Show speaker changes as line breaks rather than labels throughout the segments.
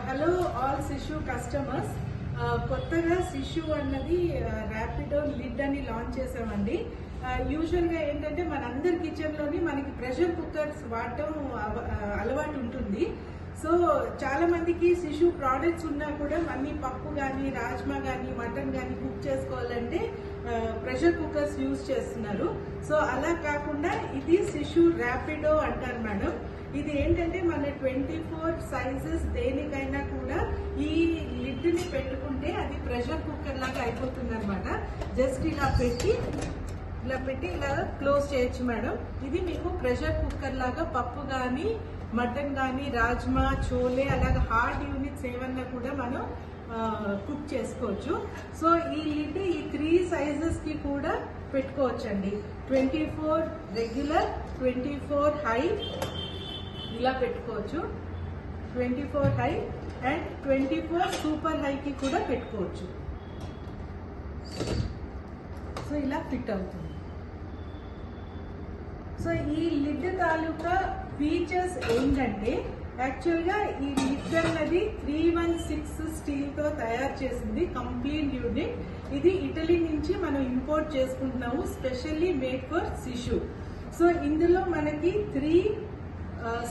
Hello all సిషు customers. కొత్తగా సిషు అన్నది Rapido lid అని లాంచ్ చేసామండి. యూజువల్గా ఏంటంటే మనందరి కిచెన్లోని మనకి ప్రెషర్ కుక్కర్స్ వాడటం అలవాటు ఉంటుంది. సో చాలా మందికి సిషు ప్రోడక్ట్స్ ఉన్నా కూడా అన్ని పప్పు కానీ రాజ్మా కానీ మటన్ కానీ కుక్ చేసుకోవాలంటే ప్రెషర్ కుక్కర్స్ యూజ్ చేస్తున్నారు. సో అలా కాకుండా ఇది సిషు ర్యాపిడో అంటారు మేడం. ఇది ఏంటంటే మన 24 సైజెస్ దేనికైనా కూడా ఈ లిడ్ ని పెట్టుకుంటే అది ప్రెషర్ కుక్కర్ లాగా అయిపోతుంది అనమాట. జస్ట్ ఇలా పెట్టి ఇలా క్లోజ్ చేయొచ్చు మేడం. ఇది మీకు ప్రెషర్ కుక్కర్ లాగా పప్పు కానీ మటన్ కానీ రాజ్మా చోలే అలాగా హార్డ్ యూనిట్స్ ఏమన్నా కూడా మనం కుక్ చేసుకోవచ్చు. సో ఈ లిడ్ ఈ 3 సైజెస్ కి కూడా పెట్టుకోవచ్చు అండి. 24 రెగ్యులర్, 24 హై ఇలా పెట్టుకోవచ్చు, 24 హై అండ్ 24 సూపర్ హైకి కూడా పెట్టుకోవచ్చు. సో ఇలా ఫిట్ అవుతుంది. సో ఈ లిడ్ తాలూకా ఫీచర్స్ ఏంటంటే యాక్చువల్గా ఈ లిడ్ అన్నది 316 స్టీల్ తో తయారు చేసింది కంప్లీట్ యూనిట్. ఇది ఇటలీ నుంచి మనం ఇంపోర్ట్ చేసుకుంటున్నాము, స్పెషల్లీ మేడ్ ఫర్ సిషు. సో ఇందులో మనకి 3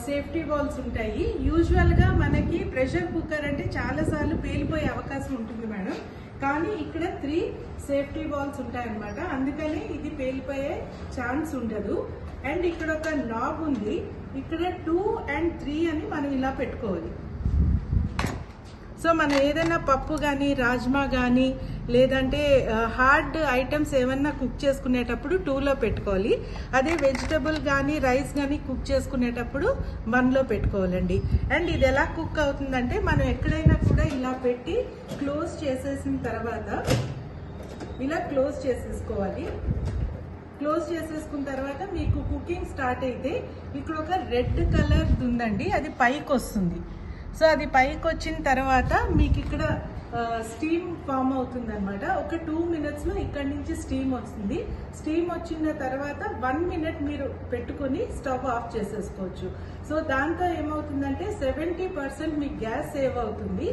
సేఫ్టీ వాల్స్ ఉంటాయి. యూజువల్ గా మనకి ప్రెషర్ కుక్కర్ అంటే చాలా సార్లు పేలిపోయే అవకాశం ఉంటుంది మేడం, కానీ ఇక్కడ 3 సేఫ్టీ వాల్స్ ఉంటాయన్నమాట. అందుకని ఇది పేలిపోయే ఛాన్స్ ఉండదు. అండ్ ఇక్కడ ఒక నాబ్ ఉంది, ఇక్కడ 2 and 3 అని మనం ఇలా పెట్టుకోవాలి. సో మనం ఏదైనా పప్పు కానీ రాజ్మా కానీ లేదంటే హార్డ్ ఐటమ్స్ ఏమన్నా కుక్ చేసుకునేటప్పుడు 2లో పెట్టుకోవాలి. అదే వెజిటబుల్ కానీ రైస్ కానీ కుక్ చేసుకునేటప్పుడు 1లో పెట్టుకోవాలండి. అండ్ ఇది ఎలా కుక్ అవుతుందంటే మనం ఎక్కడైనా కూడా ఇలా పెట్టి క్లోజ్ చేసేసిన తర్వాత ఇలా క్లోజ్ చేసేసుకోవాలి. క్లోజ్ చేసేసుకున్న తర్వాత మీకు కుకింగ్ స్టార్ట్ అయితే ఇక్కడ ఒక రెడ్ కలర్ ఉందండి, అది పైకి వస్తుంది. సో అది పైకి వచ్చిన తర్వాత మీకు ఇక్కడ స్టీమ్ ఫామ్ అవుతుంది అనమాట. ఒక 2 minutes లో ఇక్కడ నుంచి స్టీమ్ వస్తుంది. స్టీమ్ వచ్చిన తర్వాత 1 minute మీరు పెట్టుకుని స్టవ్ ఆఫ్ చేసేసుకోవచ్చు. సో దాంతో ఏమవుతుందంటే 70% మీకు గ్యాస్ సేవ్ అవుతుంది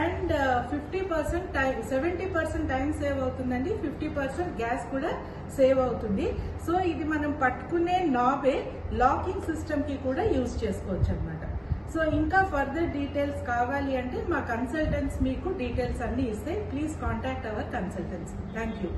అండ్ 70% టైం సేవ్ అవుతుందండి, 50% గ్యాస్ కూడా సేవ్ అవుతుంది. సో ఇది మనం పట్టుకునే నాబే లాకింగ్ సిస్టమ్ కి కూడా యూజ్ చేసుకోవచ్చు అనమాట. సో ఇంకా ఫర్దర్ డీటెయిల్స్ కావాలి అంటే మా కన్సల్టెంట్స్ మీకు డీటెయిల్స్ అన్ని ఇస్తే please contact our consultants. Thank you.